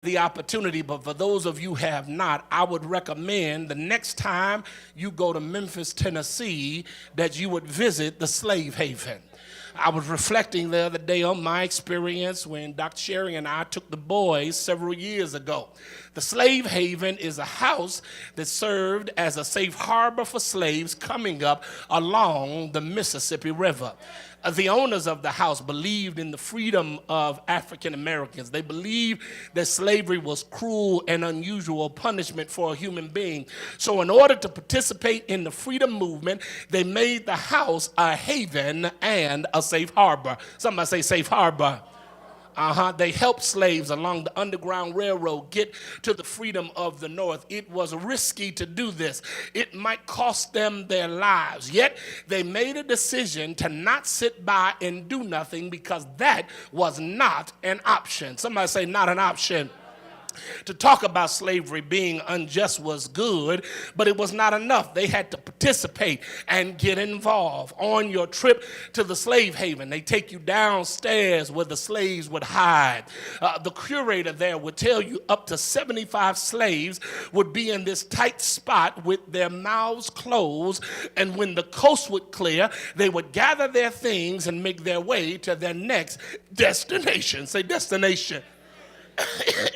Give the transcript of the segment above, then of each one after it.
the opportunity, but for those of you who have not, I would recommend the next time you go to Memphis, Tennessee, that you would visit the Slave Haven. I was reflecting the other day on my experience when Dr. Sherry and I took the boys several years ago. The Slave Haven is a house that served as a safe harbor for slaves coming up along the Mississippi River. The owners of the house believed in the freedom of African Americans. They believed that slavery was cruel and unusual punishment for a human being. So in order to participate in the freedom movement, they made the house a haven and a safe harbor. Somebody say safe harbor. They helped slaves along the Underground Railroad get to the freedom of the North. It was risky to do this. It might cost them their lives. Yet they made a decision to not sit by and do nothing because that was not an option. Somebody say not an option. To talk about slavery being unjust was good, but it was not enough. They had to participate and get involved. On your trip to the slave haven, they take you downstairs where the slaves would hide. The curator there would tell you up to 75 slaves would be in this tight spot with their mouths closed, and when the coast would clear, they would gather their things and make their way to their next destination. Say destination.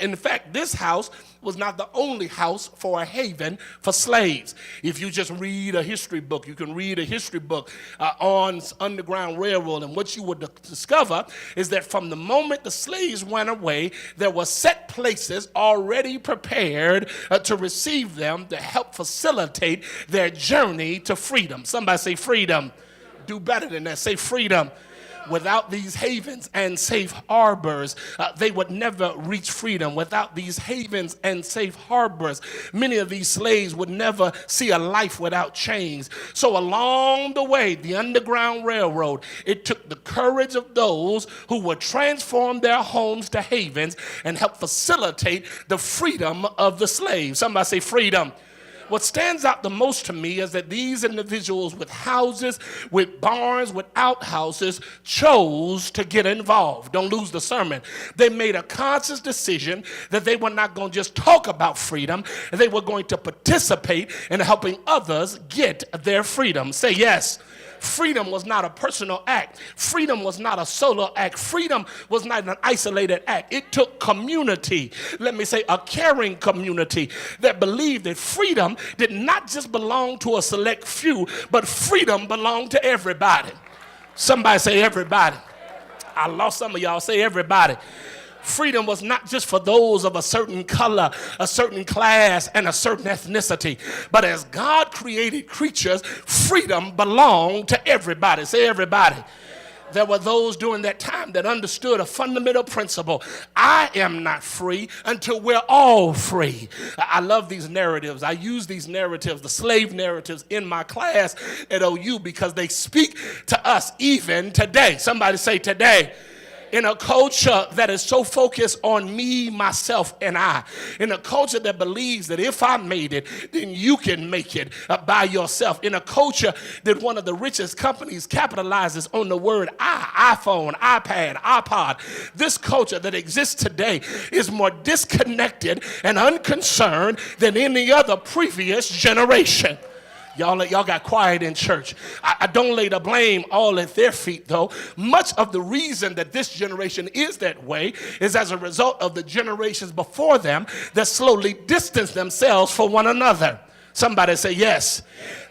In fact, this house was not the only house for a haven for slaves. If you just read a history book, you can read a history book on Underground Railroad, and what you would discover is that from the moment the slaves went away, there were set places already prepared to receive them to help facilitate their journey to freedom. Somebody say freedom. Do better than that. Say freedom. Without these havens and safe harbors, they would never reach freedom. Without these havens and safe harbors, many of these slaves would never see a life without chains. So along the way, the Underground Railroad, it took the courage of those who would transform their homes to havens and help facilitate the freedom of the slaves. Somebody say freedom. What stands out the most to me is that these individuals with houses, with barns, with outhouses, chose to get involved. Don't lose the sermon. They made a conscious decision that they were not going to just talk about freedom. They were going to participate in helping others get their freedom. Say yes. Freedom was not a personal act. Freedom was not a solo act. Freedom was not an isolated act. It took community. Let me say a caring community that believed that freedom did not just belong to a select few, but freedom belonged to everybody. Somebody say everybody. I lost some of y'all. Say everybody. Freedom was not just for those of a certain color, a certain class, and a certain ethnicity. But as God created creatures, freedom belonged to everybody. Say everybody. There were those during that time that understood a fundamental principle. I am not free until we're all free. I love these narratives. I use these narratives, the slave narratives, in my class at OU because they speak to us even today. Somebody say today. In a culture that is so focused on me, myself, and I. In a culture that believes that if I made it, then you can make it by yourself. In a culture that one of the richest companies capitalizes on the word I, iPhone, iPad, iPod. This culture that exists today is more disconnected and unconcerned than any other previous generation. Y'all got quiet in church. I don't lay the blame all at their feet, though. Much of the reason that this generation is that way is as a result of the generations before them that slowly distance themselves from one another. Somebody say yes.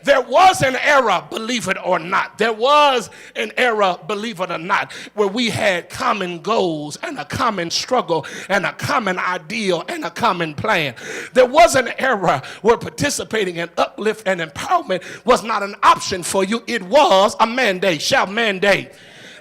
There was an era, believe it or not. There was an era, believe it or not, where we had common goals and a common struggle and a common ideal and a common plan. There was an era where participating in uplift and empowerment was not an option for you. It was a mandate. Shout mandate.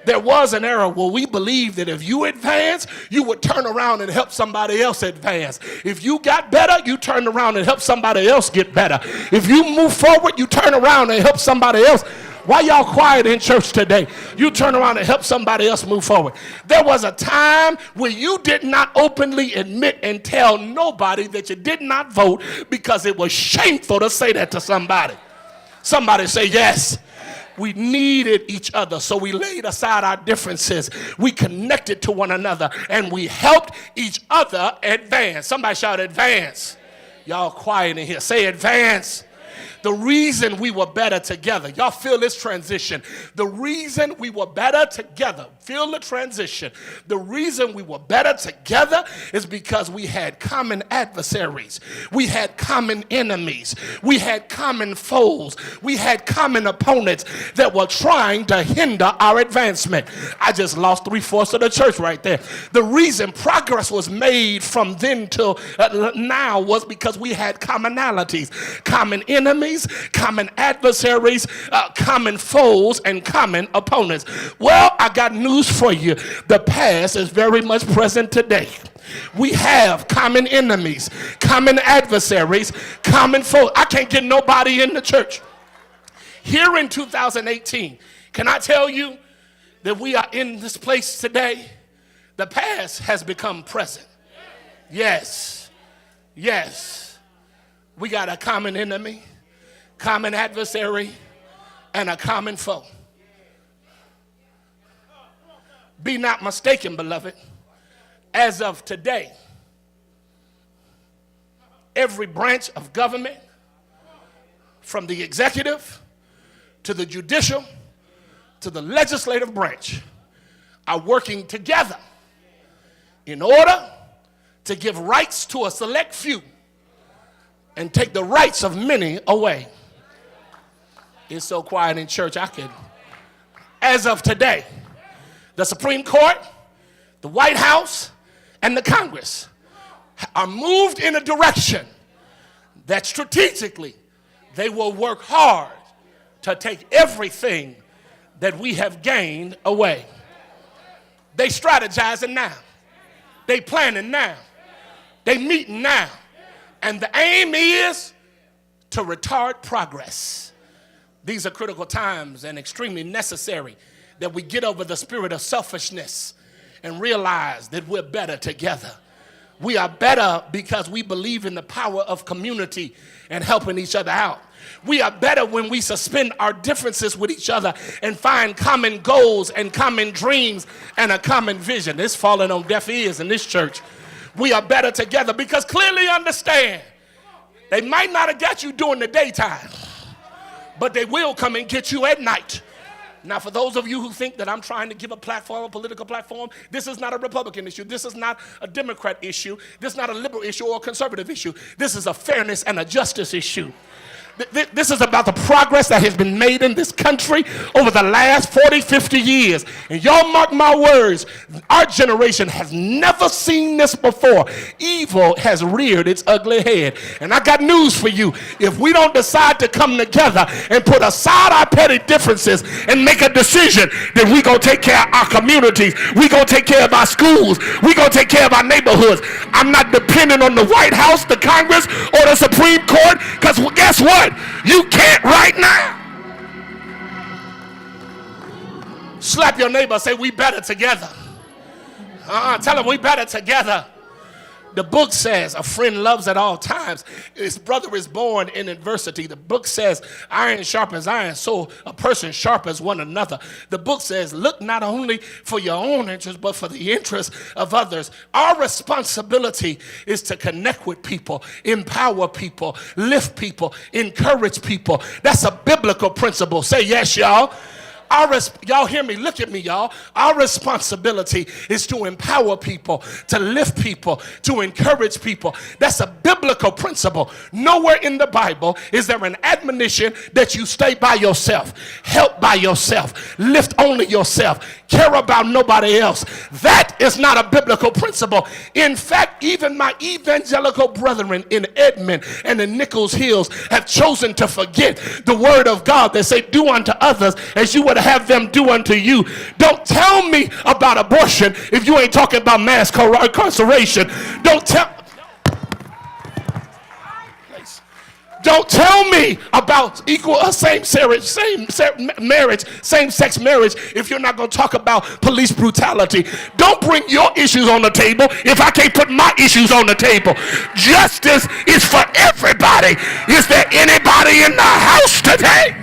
There was an era where we believed that if you advance, you would turn around and help somebody else advance. If you got better, you turned around and helped somebody else get better. If you move forward, you turn around and help somebody else. Why y'all quiet in church today? You turn around and help somebody else move forward. There was a time where you did not openly admit and tell nobody that you did not vote because it was shameful to say that to somebody. Somebody say yes. We needed each other, so we laid aside our differences. We connected to one another, and we helped each other advance. Somebody shout advance. Y'all quiet in here. Say advance. The reason we were better together, y'all feel this transition. The reason we were better together, feel the transition. The reason we were better together is because we had common adversaries. We had common enemies. We had common foes. We had common opponents that were trying to hinder our advancement. I just lost 3/4 of the church right there. The reason progress was made from then till now was because we had commonalities, common enemies, common adversaries, common foes, and common opponents. Well, I got news for you. The past is very much present today. We have common enemies, common adversaries, common foes. I can't get nobody in the church. Here in 2018, can I tell you that we are in this place today? The past has become present. Yes. Yes. We got a common enemy, common adversary, and a common foe. Be not mistaken, beloved. As of today, every branch of government, from the executive to the judicial to the legislative branch, are working together in order to give rights to a select few and take the rights of many away. It's so quiet in church, as of today, the Supreme Court, the White House, and the Congress are moved in a direction that strategically they will work hard to take everything that we have gained away. They strategizing now. They planning now. They meeting now. And the aim is to retard progress. These are critical times and extremely necessary that we get over the spirit of selfishness and realize that we're better together. We are better because we believe in the power of community and helping each other out. We are better when we suspend our differences with each other and find common goals and common dreams and a common vision. It's falling on deaf ears in this church. We are better together because clearly understand they might not have got you during the daytime, but they will come and get you at night. Now, for those of you who think that I'm trying to give a platform, a political platform, this is not a Republican issue. This is not a Democrat issue. This is not a liberal issue or a conservative issue. This is a fairness and a justice issue. This is about the progress that has been made in this country over the last 40, 50 years. And y'all mark my words, our generation has never seen this before. Evil has reared its ugly head. And I got news for you. If we don't decide to come together and put aside our petty differences and make a decision that we're going to take care of our communities, we're going to take care of our schools, we're going to take care of our neighborhoods. I'm not dependent on the White House, the Congress, or the Supreme Court, because guess what? You can't right now. Slap your neighbor, say we better together. Tell him we better together. The book says a friend loves at all times. His brother is born in adversity. The book says iron sharpens iron, so a person sharpens one another. The book says look not only for your own interest, but for the interest of others. Our responsibility is to connect with people, empower people, lift people, encourage people. That's a biblical principle. Say yes, y'all. Y'all hear me? Look at me, y'all. Our responsibility is to empower people, to lift people, to encourage people. That's a biblical principle. Nowhere in the Bible is there an admonition that you stay by yourself, help by yourself, lift only yourself, care about nobody else. That is not a biblical principle. In fact, even my evangelical brethren in Edmond and in Nichols Hills have chosen to forget the word of God that say, do unto others as you would have them do unto you. Don't tell me about abortion if you ain't talking about mass incarceration. Don't tell me about same-sex marriage if you're not going to talk about police brutality. Don't bring your issues on the table if I can't put my issues on the table. Justice is for everybody. Is there anybody in the house today?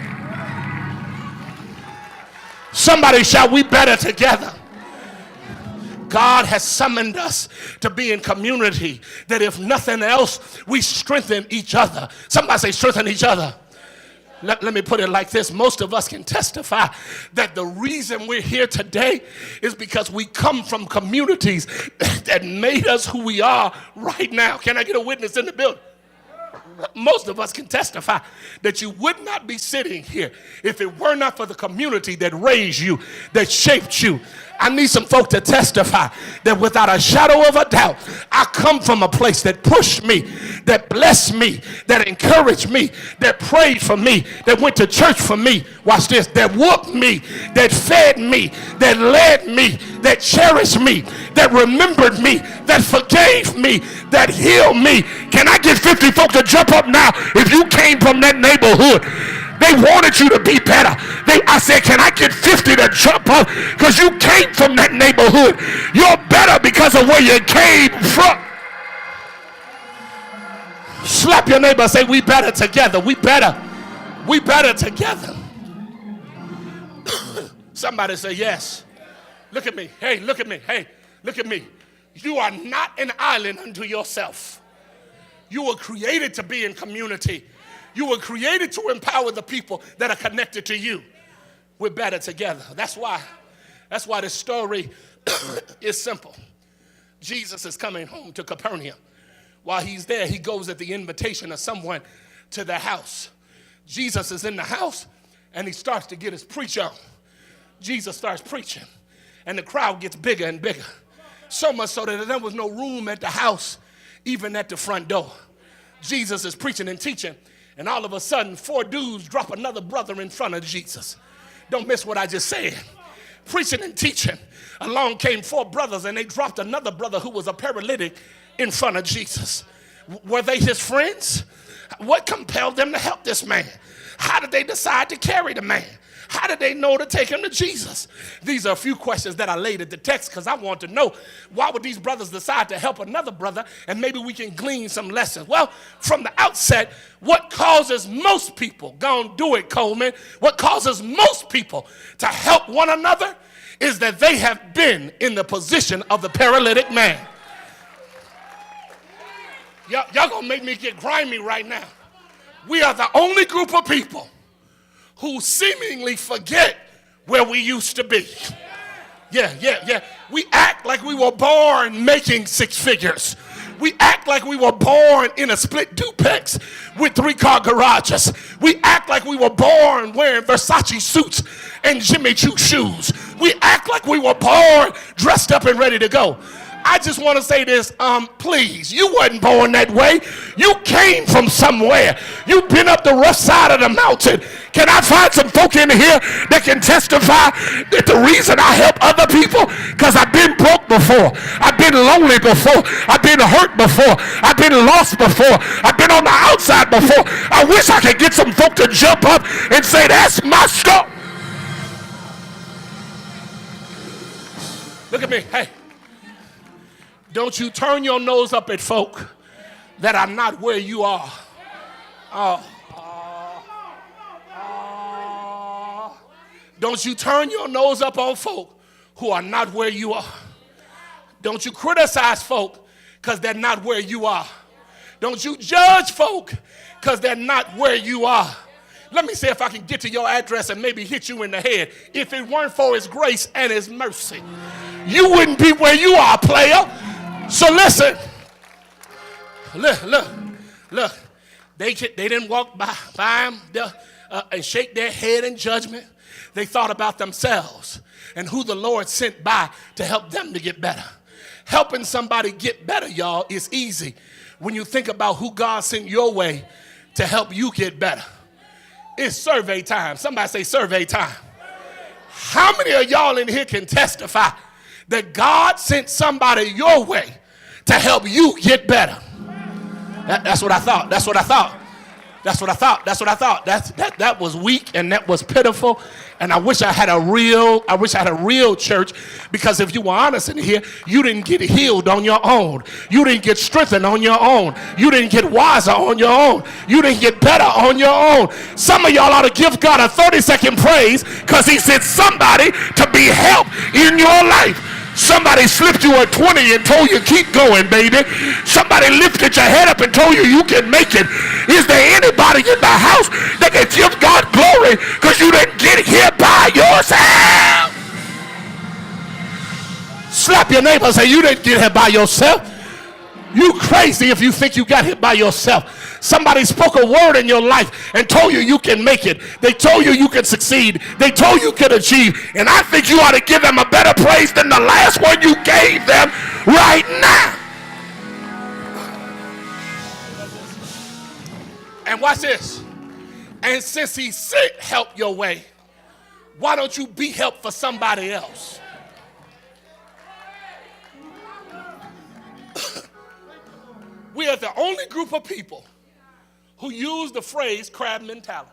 Somebody shout, we better together. God has summoned us to be in community, that if nothing else, we strengthen each other. Somebody say strengthen each other. Let me put it like this. Most of us can testify that the reason we're here today is because we come from communities that made us who we are right now. Can I get a witness in the building? Most of us can testify that you would not be sitting here if it were not for the community that raised you, that shaped you. I need some folk to testify that without a shadow of a doubt, I come from a place that pushed me, that blessed me, that encouraged me, that prayed for me, that went to church for me. Watch this. That whooped me, that fed me, that led me, that cherished me, that remembered me, that forgave me, that healed me. Can I get 50 folk to jump up now if you came from that neighborhood? They wanted you to be better. I said, can I get 50 to jump up because you came from that neighborhood? You're better because of where you came from. Slap your neighbor, say, we better together. We better together. Somebody say yes. Look at me. Hey, look at me. Hey, look at me. You are not an island unto yourself. You were created to be in community. You were created to empower the people that are connected to you. We're better together. That's why this story is simple. Jesus is coming home to Capernaum. While he's there, he goes at the invitation of someone to their house. Jesus is in the house, and he starts to get his preach on. Jesus starts preaching, and the crowd gets bigger and bigger. So much so that there was no room at the house, even at the front door. Jesus is preaching and teaching, and all of a sudden, 4 dudes drop another brother in front of Jesus. Don't miss what I just said. Preaching and teaching. Along came 4 brothers, and they dropped another brother who was a paralytic in front of Jesus. Were they his friends? What compelled them to help this man? How did they decide to carry the man? How did they know to take him to Jesus? These are a few questions that I laid at the text because I want to know, why would these brothers decide to help another brother, and maybe we can glean some lessons. Well, from the outset, what causes most people, go on, do it, Coleman, what causes most people to help one another is that they have been in the position of the paralytic man. Y'all gonna make me get grimy right now. We are the only group of people who seemingly forget where we used to be. Yeah. We act like we were born making 6 figures. We act like we were born in a split duplex with 3-car garages. We act like we were born wearing Versace suits and Jimmy Choo shoes. We act like we were born dressed up and ready to go. I just want to say this, please, you wasn't born that way. You came from somewhere. You've been up the rough side of the mountain. Can I find some folk in here that can testify that the reason I help other people, because I've been broke before, I've been lonely before, I've been hurt before, I've been lost before, I've been on the outside before. I wish I could get some folk to jump up and say, that's my story. Look at me, hey. Don't you turn your nose up at folk that are not where you are. Don't you turn your nose up on folk who are not where you are. Don't you criticize folk because they're not where you are. Don't you judge folk because they're not where you are. Let me see if I can get to your address and maybe hit you in the head. If it weren't for his grace and his mercy, you wouldn't be where you are, player. So listen, look. They didn't walk by him and shake their head in judgment. They thought about themselves and who the Lord sent by to help them to get better. Helping somebody get better, y'all, is easy when you think about who God sent your way to help you get better. It's survey time. Somebody say survey time. How many of y'all in here can testify that God sent somebody your way to help you get better? That's what I thought. That was weak, and that was pitiful, And I wish I had a real church, because if you were honest in here, you didn't get healed on your own. You didn't get strengthened on your own. You didn't get wiser on your own. You didn't get better on your own. Some of y'all ought to give God a 30-second praise because he sent somebody to be help in your life. Somebody slipped you a 20 and told you keep going, baby. Somebody lifted your head up and told you you can make it. Is there anybody in the house that can give God glory because you didn't get here by yourself? Slap your neighbor and say, you didn't get here by yourself. You crazy if you think you got here by yourself. Somebody spoke a word in your life and told you you can make it. They told you you can succeed. They told you can achieve. And I think you ought to give them a better praise than the last one you gave them right now. And watch this. And since he sent help your way, why don't you be help for somebody else? We are the only group of people who use the phrase crab mentality.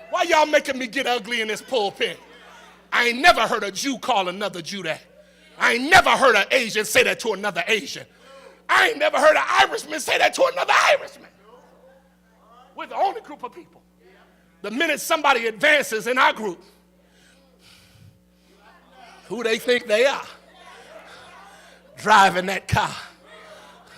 Why y'all making me get ugly in this pulpit? I ain't never heard a Jew call another Jew that. I ain't never heard an Asian say that to another Asian. I ain't never heard an Irishman say that to another Irishman. We're the only group of people. The minute somebody advances in our group, who they think they are, driving that car.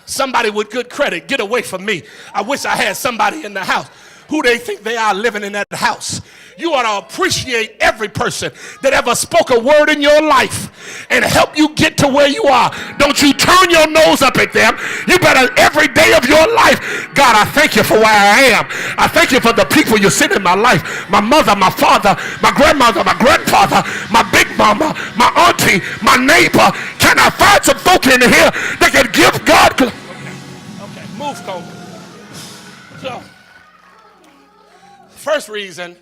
Somebody with good credit, get away from me. I wish I had somebody in the house. Who they think they are living in that house. You ought to appreciate every person that ever spoke a word in your life and help you get to where you are. Don't you turn your nose up at them. You better every day of your life, God, I thank you for where I am. I thank you for the people you sent in my life. My mother, my father, my grandmother, my grandfather, my big mama, my auntie, my neighbor. Can I find some folk in here that can give God? Okay, move, Cole. So, first reason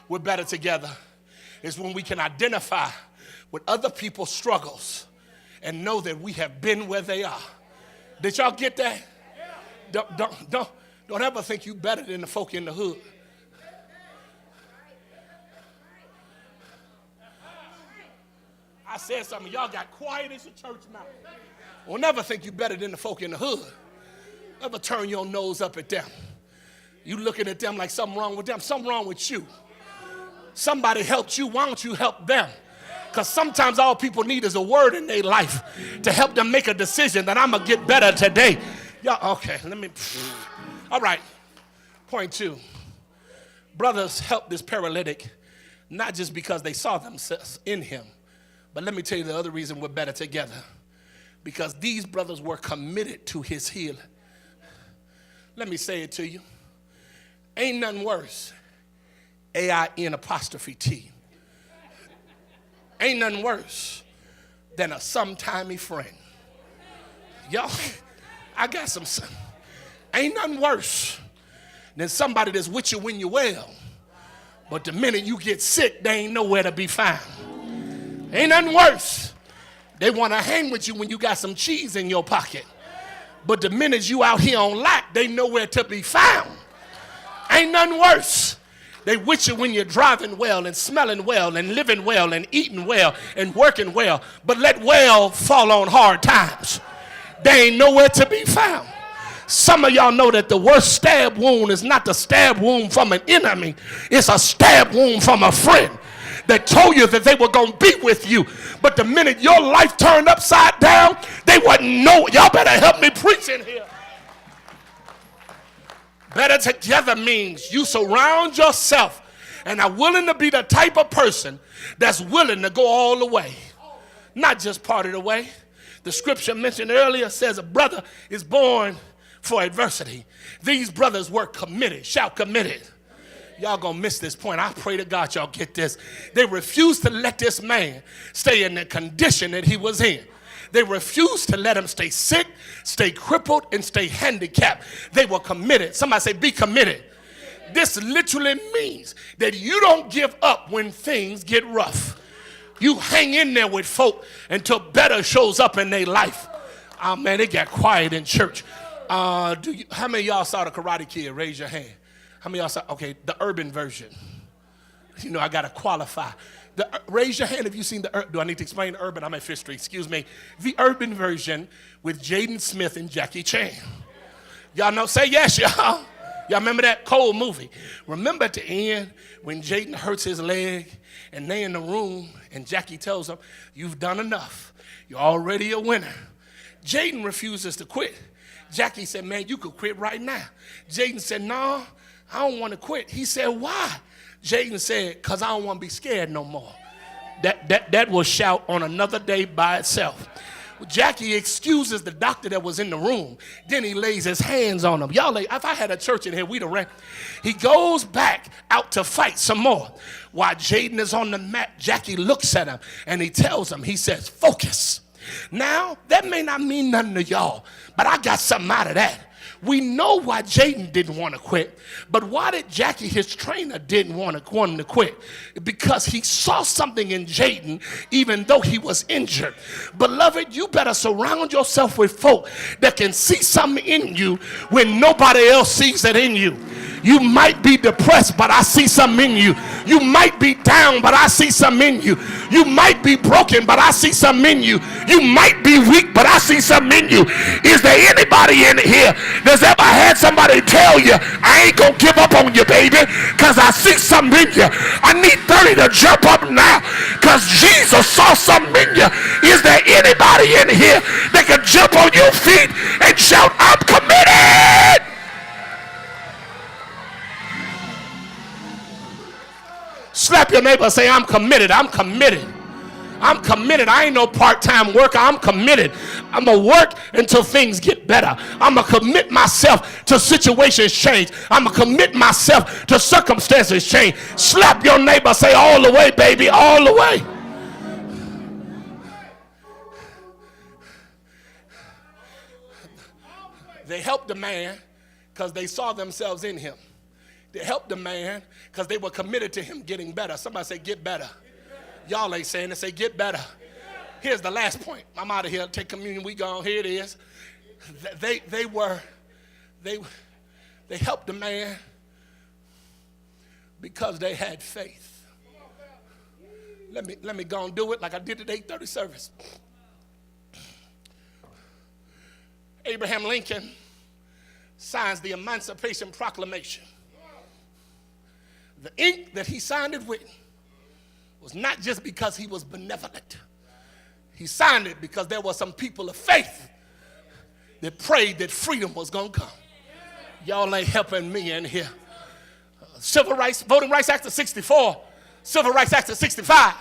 we're better together is when we can identify with other people's struggles and know that we have been where they are. Did y'all get that? Don't ever think you better than the folk in the hood. I said something, y'all got quiet as a church mouse. Well, never think you better than the folk in the hood. Never turn your nose up at them. You looking at them like something wrong with them. Something wrong with you. Somebody helped you. Why don't you help them? Because sometimes all people need is a word in their life to help them make a decision that I'm going to get better today. Y'all, okay, all right. Point 2. Brothers helped this paralytic not just because they saw themselves in him, but let me tell you the other reason we're better together. Because these brothers were committed to his healing. Let me say it to you. Ain't nothing worse, AIN''T. Ain't nothing worse than a sometimey friend. Y'all, I got some. Ain't nothing worse than somebody that's with you when you're well, but the minute you get sick, they ain't nowhere to be found. Ain't nothing worse. They want to hang with you when you got some cheese in your pocket, but the minute you out here on lack, they nowhere to be found. Ain't nothing worse. They with you when you're driving well and smelling well and living well and eating well and working well, but let well fall on hard times. They ain't nowhere to be found. Some of y'all know that the worst stab wound is not the stab wound from an enemy. It's a stab wound from a friend that told you that they were going to be with you. But the minute your life turned upside down, they wasn't know. Y'all better help me preach in here. Better together means you surround yourself and are willing to be the type of person that's willing to go all the way, not just part of the way. The scripture mentioned earlier says a brother is born for adversity. These brothers were committed. Shout committed. Y'all gonna miss this point. I pray to God y'all get this. They refused to let this man stay in the condition that he was in. They refused to let him stay sick, stay crippled, and stay handicapped. They were committed. Somebody say, be committed. This literally means that you don't give up when things get rough. You hang in there with folk until better shows up in their life. Oh, man, it got quiet in church. How many of y'all saw the Karate Kid? Raise your hand. How many of y'all saw? Okay, the urban version. You know, I got to qualify. Raise your hand if you've seen do I need to explain urban? I'm at Fifth Street, excuse me. The urban version with Jaden Smith and Jackie Chan. Y'all know, say yes, y'all. Y'all remember that cold movie? Remember at the end when Jaden hurts his leg and they in the room and Jackie tells him, you've done enough. You're already a winner. Jaden refuses to quit. Jackie said, man, you could quit right now. Jaden said, no, I don't want to quit. He said, why? Jaden said, because I don't want to be scared no more. That will shout on another day by itself. Jackie excuses the doctor that was in the room. Then he lays his hands on him. Y'all, if I had a church in here, we'd have ran. He goes back out to fight some more. While Jaden is on the mat, Jackie looks at him and he tells him, he says, focus. Now, that may not mean nothing to y'all, but I got something out of that. We know why Jaden didn't want to quit, but why did Jackie, his trainer, didn't want him to quit? Because he saw something in Jaden, even though he was injured. Beloved, you better surround yourself with folk that can see something in you when nobody else sees it in you. You might be depressed, but I see something in you. You might be down, but I see something in you. You might be broken, but I see something in you. You might be weak, but I see something in you. Is there anybody in here that's ever had somebody tell you, I ain't gonna give up on you, baby, because I see something in you? I need 30 to jump up now because Jesus saw something in you. Is there anybody in here that can jump on your feet and shout, I'm committed? Slap your neighbor and say, I'm committed. I'm committed. I'm committed. I ain't no part-time worker. I'm committed. I'm going to work until things get better. I'm going to commit myself to situations change. I'm going to commit myself to circumstances change. Slap your neighbor. Say, all the way, baby, all the way. They helped the man because they saw themselves in him. They helped the man because they were committed to him getting better. Somebody say, get better. Y'all ain't saying it. Say, get better. Here's the last point. I'm out of here. Take communion. We gone. Here it is. They helped the man because they had faith. Let me go and do it like I did at 8:30 service. Abraham Lincoln signs the Emancipation Proclamation. The ink that he signed it with was not just because he was benevolent. He signed it because there were some people of faith that prayed that freedom was going to come. Y'all ain't helping me in here. Civil Rights, Voting Rights Act of 64, Civil Rights Act of 65.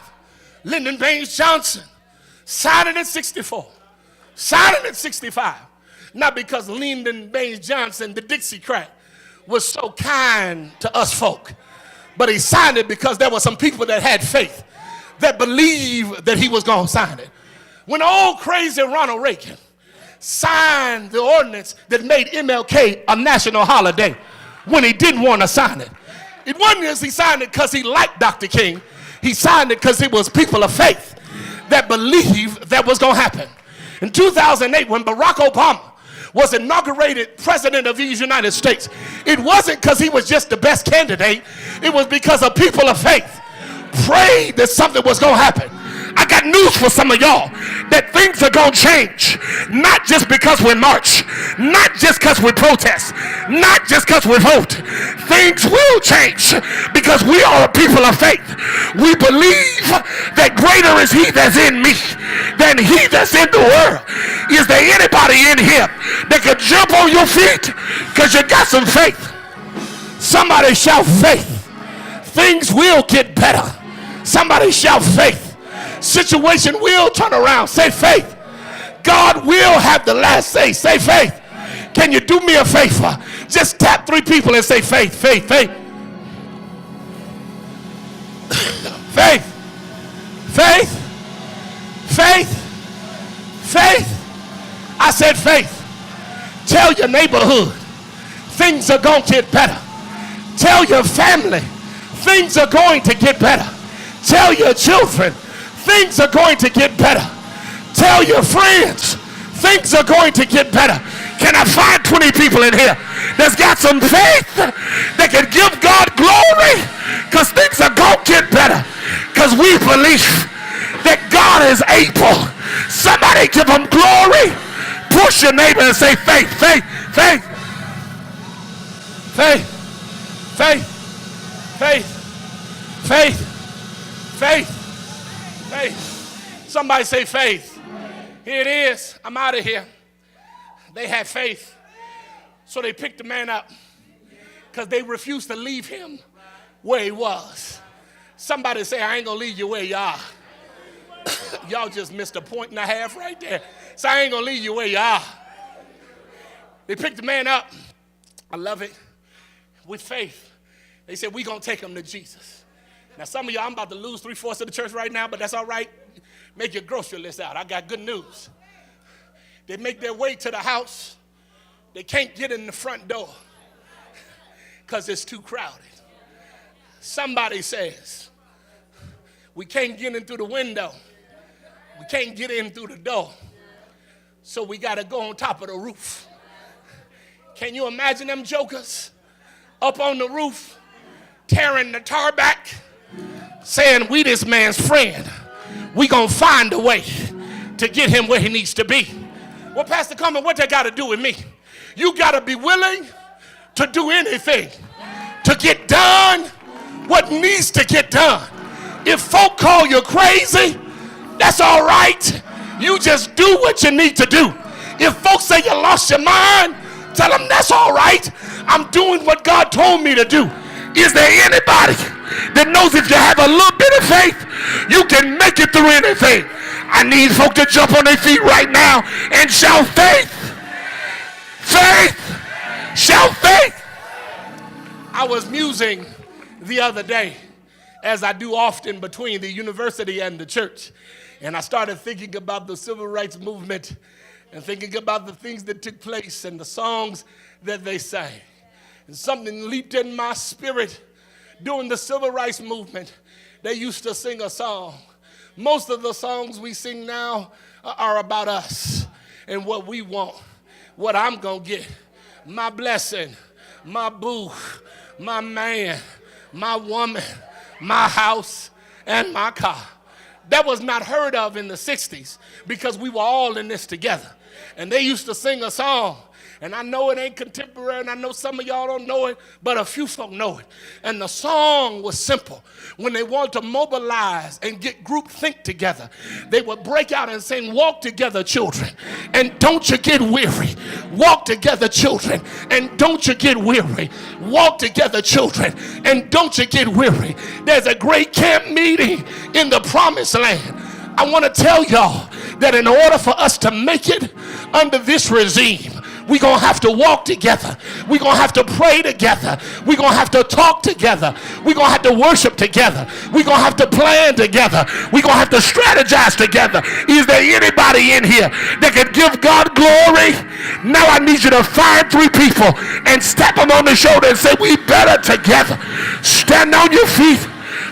Lyndon Baines Johnson signed it in 64, signed it in 65. Not because Lyndon Baines Johnson, the Dixiecrat, was so kind to us folk. But he signed it because there were some people that had faith, that believed that he was going to sign it. When old crazy Ronald Reagan signed the ordinance that made MLK a national holiday when he didn't want to sign it, it wasn't because he signed it because he liked Dr. King. He signed it because it was people of faith that believed that was going to happen. In 2008, when Barack Obama was inaugurated president of these United States, it wasn't because he was just the best candidate. It was because of people of faith prayed that something was going to happen. I got news for some of y'all, that things are going to change, not just because we march, not just because we protest, not just because we vote. Things will change because we are a people of faith. We believe that greater is he that's in me than he that's in the world. Is there anybody in here that can jump on your feet because you got some faith? Somebody shout faith. Things will get better. Somebody shout faith. Situation will turn around. Say faith. God will have the last say. Say faith. Can you do me a favor? Just tap 3 people and say faith, faith, faith. Faith. Faith. Faith. Faith. I said faith. Tell your neighborhood things are going to get better. Tell your family things are going to get better. Tell your children things are going to get better. Tell your friends things are going to get better. Can I find 20 people in here that's got some faith that can give God glory? Because things are going won't get better because we believe that God is able. Somebody give him glory. Push your neighbor and say faith, faith, faith, faith, faith, faith, faith, faith, faith. Somebody say faith. Here it is. I'm out of here. They had faith. So they picked the man up because they refused to leave him where he was. Somebody say, I ain't going to leave you where you are. Y'all just missed a point and a half right there. So I ain't going to leave you where you are. They picked the man up. I love it. With faith. They said, we're going to take him to Jesus. Now, some of y'all, I'm about to lose 3/4 of the church right now, but that's all right. Make your grocery list out. I got good news. They make their way to the house. They can't get in the front door because it's too crowded. Somebody says, we can't get in through the window. We can't get in through the door. So we got to go on top of the roof. Can you imagine them jokers up on the roof, tearing the tar back, saying, we this man's friend. We going to find a way to get him where he needs to be. Well, Pastor Coleman, what that got to do with me? You got to be willing to do anything to get done what needs to get done. If folk call you crazy, that's all right. You just do what you need to do. If folks say you lost your mind, tell them that's all right. I'm doing what God told me to do. Is there anybody that knows if you have a little bit of faith, you can make it through anything? I need folk to jump on their feet right now and shout faith. Faith. Shout faith. I was musing the other day, as I do often between the university and the church, and I started thinking about the civil rights movement and thinking about the things that took place and the songs that they sang. And something leaped in my spirit. During the civil rights movement, they used to sing a song. Most of the songs we sing now are about us and what we want, what I'm going to get, my blessing, my boo, my man, my woman, my house, and my car. That was not heard of in the 60s because we were all in this together. And they used to sing a song. And I know it ain't contemporary, and I know some of y'all don't know it, but a few folk know it. And the song was simple. When they wanted to mobilize and get group think together, they would break out and sing, walk together, children, and don't you get weary. Walk together, children, and don't you get weary. Walk together, children, and don't you get weary. There's a great camp meeting in the promised land. I want to tell y'all that in order for us to make it under this regime, we're going to have to walk together. We're going to have to pray together. We're going to have to talk together. We're going to have to worship together. We're going to have to plan together. We're going to have to strategize together. Is there anybody in here that can give God glory? Now I need you to find 3 people and step them on the shoulder and say, we better together. Stand on your feet.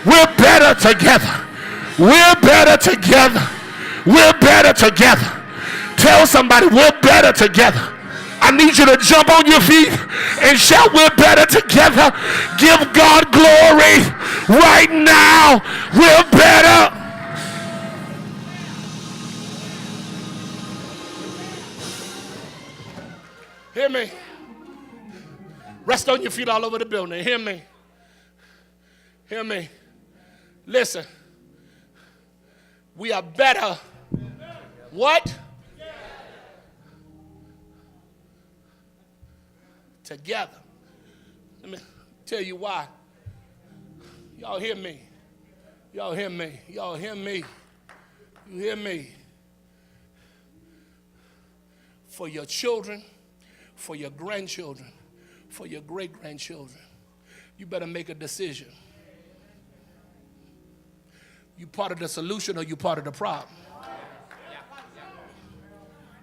We're better together. We're better together. We're better together. Tell somebody we're better together. I need you to jump on your feet and shout, we're better together. Give God glory right now. We're better. Hear me. Rest on your feet all over the building. Hear me. Hear me. Listen. We are better. What? Together. Let me tell you why. Y'all hear me. Y'all hear me. Y'all hear me. You hear me. For your children, for your grandchildren, for your great-grandchildren, you better make a decision. You part of the solution or you part of the problem?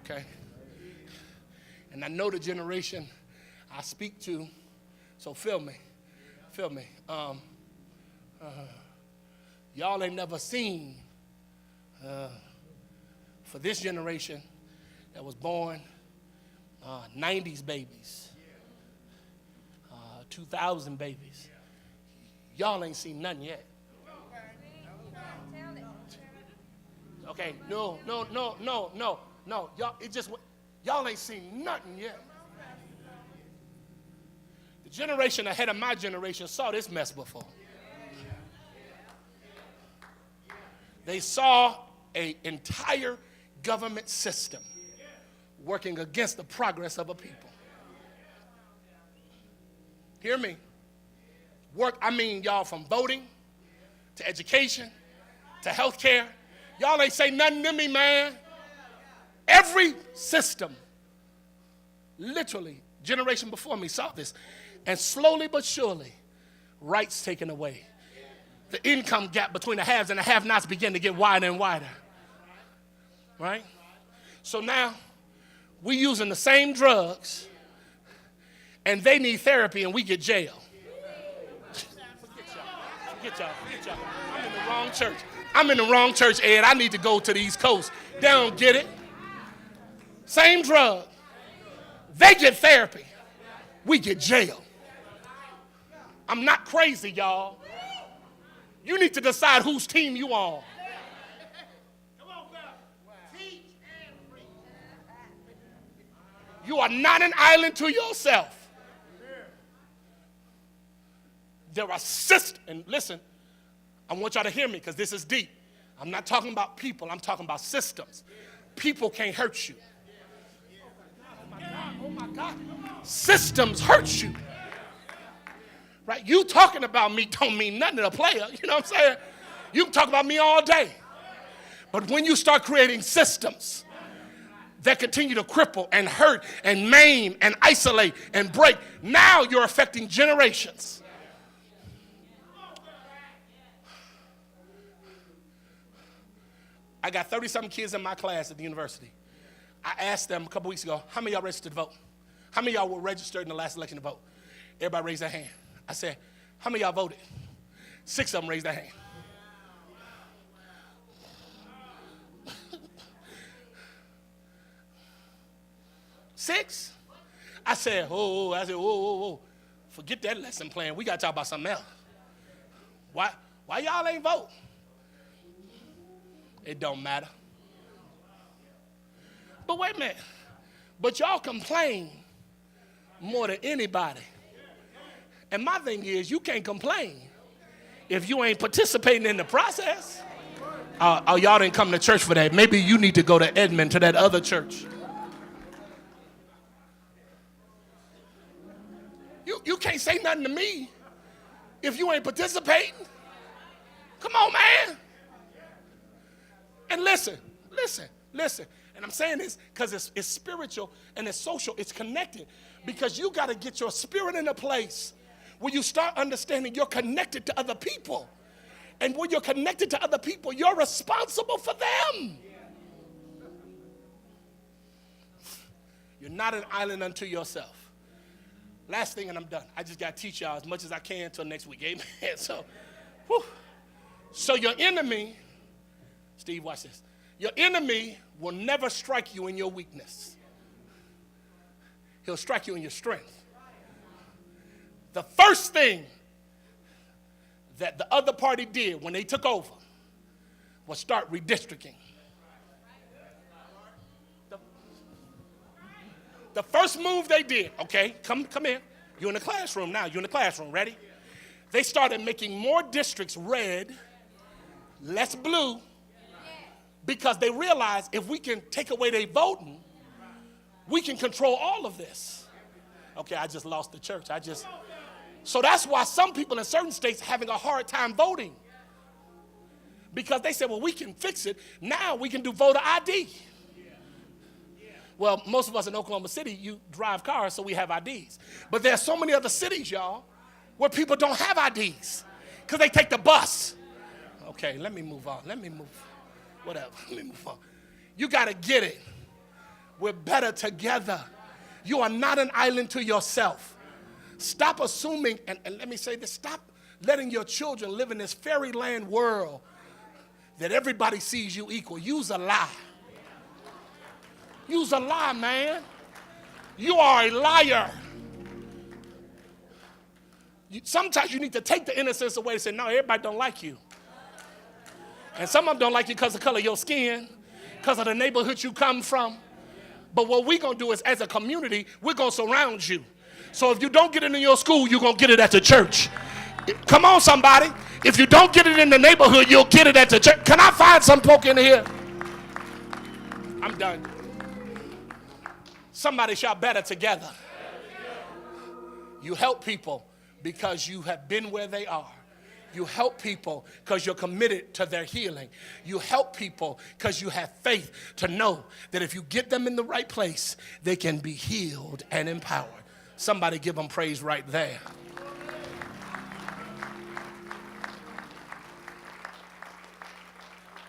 Okay. And I know the generation I speak to, so feel me. Y'all ain't never seen, for this generation that was born, 90s babies, 2000 babies. Y'all ain't seen nothing yet. Okay, no. Y'all ain't seen nothing yet. The generation ahead of my generation saw this mess before. They saw an entire government system working against the progress of a people. Hear me. I mean, y'all, from voting to education to health care. Y'all ain't say nothing to me, man. Every system, literally, generation before me saw this. And slowly but surely, rights taken away. The income gap between the haves and the have-nots begin to get wider and wider. Right? So now, we using the same drugs, and they need therapy, and we get jail. Forget y'all. I'm in the wrong church, Ed. I need to go to the East Coast. They don't get it. Same drug. They get therapy. We get jail. I'm not crazy, y'all. You need to decide whose team you on. You are not an island to yourself. There are systems, and listen, I want y'all to hear me because this is deep. I'm not talking about people, I'm talking about systems. People can't hurt you. Oh my God. Systems hurt you. Right? You talking about me don't mean nothing to a player. You know what I'm saying? You can talk about me all day. But when you start creating systems that continue to cripple and hurt and maim and isolate and break, now you're affecting generations. I got 30-something kids in my class at the university. I asked them a couple weeks ago, how many of y'all registered to vote? How many of y'all were registered in the last election to vote? Everybody raised their hand. I said, how many of y'all voted? 6 of them raised their hand. Six? I said, whoa. Forget that lesson plan. We got to talk about something else. Why y'all ain't vote? It don't matter. But wait a minute. But y'all complain more than anybody. And my thing is, you can't complain if you ain't participating in the process. Y'all didn't come to church for that. Maybe you need to go to Edmond, to that other church. You can't say nothing to me if you ain't participating. Come on, man. And listen. And I'm saying this because it's spiritual and it's social. It's connected. Because you got to get your spirit in a place where you start understanding you're connected to other people. And when you're connected to other people, you're responsible for them. You're not an island unto yourself. Last thing, and I'm done. I just got to teach y'all as much as I can until next week. Amen. So your enemy, Steve, watch this. Your enemy will never strike you in your weakness. He'll strike you in your strength. The first thing that the other party did when they took over was start redistricting. The first move they did, okay, come here. You're in the classroom now. You're in the classroom. Ready? They started making more districts red, less blue, because they realized if we can take away their voting, we can control all of this. Okay, I just lost the church. So that's why some people in certain states are having a hard time voting. Because they said, well, we can fix it. Now we can do voter ID. Well, most of us in Oklahoma City, you drive cars, so we have IDs. But there are so many other cities, y'all, where people don't have IDs because they take the bus. Okay, let me move on. Whatever, let me move on. You got to get it. We're better together. You are not an island to yourself. Stop assuming, and let me say this, stop letting your children live in this fairyland world that everybody sees you equal. Use a lie. Use a lie, man. You are a liar. Sometimes you need to take the innocence away and say, no, everybody don't like you. And some of them don't like you because of the color of your skin, because of the neighborhood you come from. But what we're going to do is, as a community, we're going to surround you. So if you don't get it in your school, you're going to get it at the church. Come on, somebody. If you don't get it in the neighborhood, you'll get it at the church. Can I find some folk in here? I'm done. Somebody shout better together. You help people because you have been where they are. You help people because you're committed to their healing. You help people because you have faith to know that if you get them in the right place, they can be healed and empowered. Somebody give them praise right there.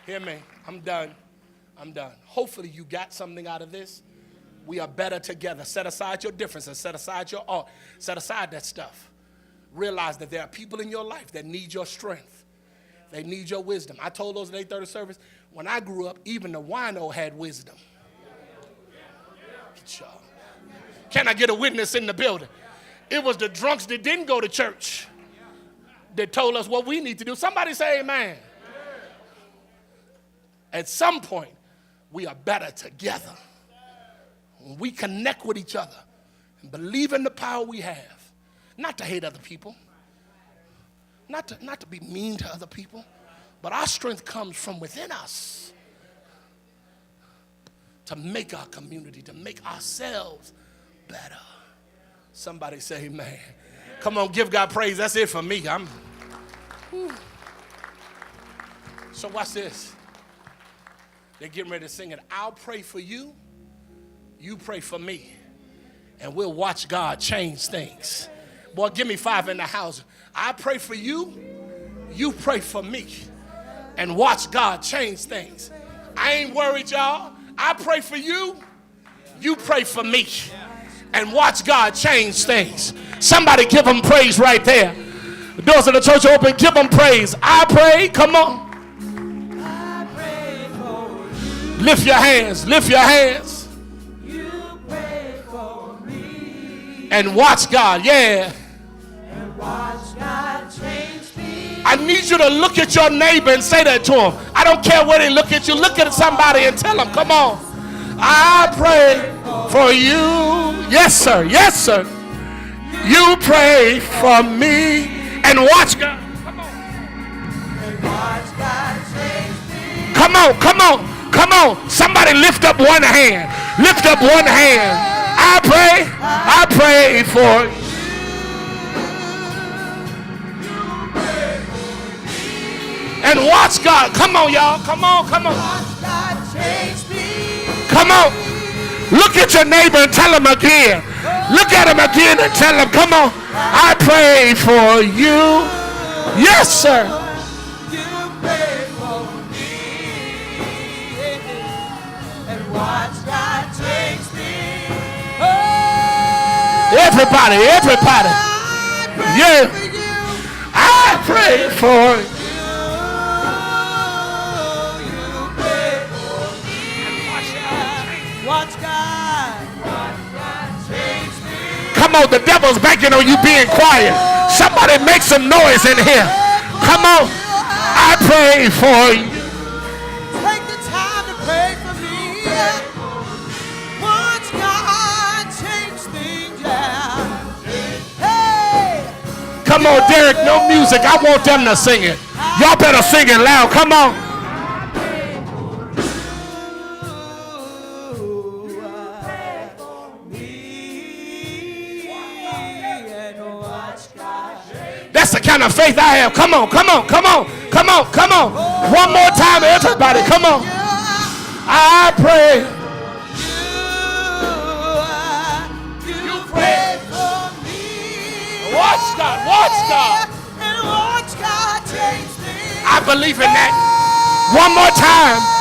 Hear me. I'm done. I'm done. Hopefully you got something out of this. We are better together. Set aside your differences. Set aside your art. Set aside that stuff. Realize that there are people in your life that need your strength. They need your wisdom. I told those in 8:30 service, when I grew up, even the wino had wisdom. Can I get a witness in the building? It was the drunks that didn't go to church that told us what we need to do. Somebody say amen. At some point, we are better together. When we connect with each other and believe in the power we have, not to hate other people, not to be mean to other people, but our strength comes from within us to make our community, to make ourselves better. Somebody say amen. Come on, give God praise. That's it for me. So watch this. They're getting ready to sing it. I'll pray for you. You pray for me. And we'll watch God change things. Boy, give me 5 in the house. I pray for you. You pray for me. And watch God change things. I ain't worried, y'all. I pray for you. You pray for me. And watch God change things. Somebody give them praise right there. The doors of the church are open. Give them praise. I pray. Come on. Lift your hands. Lift your hands. You pray for me. And watch God. Yeah. And watch God change me. I need you to look at your neighbor and say that to him. I don't care where they look at you. Look at somebody and tell them, come on. I pray for you. Yes, sir. Yes, sir. You pray for me. And watch God. Come on. And watch God change me. Come on. Come on. Come on, somebody lift up one hand. Lift up one hand. I pray for you. And watch God. Come on, y'all. Come on, come on. Come on. Look at your neighbor and tell him again. Look at him again and tell him, come on. I pray for you. Yes, sir. Watch God change me. Oh, everybody. Yeah. I pray for you. You pray for me. Watch God change me. Come on, the devil's banking on you being quiet. Somebody make some noise in here. Come on. I pray for you. Take the time to pray for me. Watch God change things, yeah. Hey. Come on, Derek, no music. I want them to sing it. Y'all better sing it loud. Come on. That's the kind of faith I have. Come on, come on, come on, come on, come on. One more time, everybody. Come on. I pray. You pray for me. Watch God, watch God. And watch God change things. I believe in that. One more time.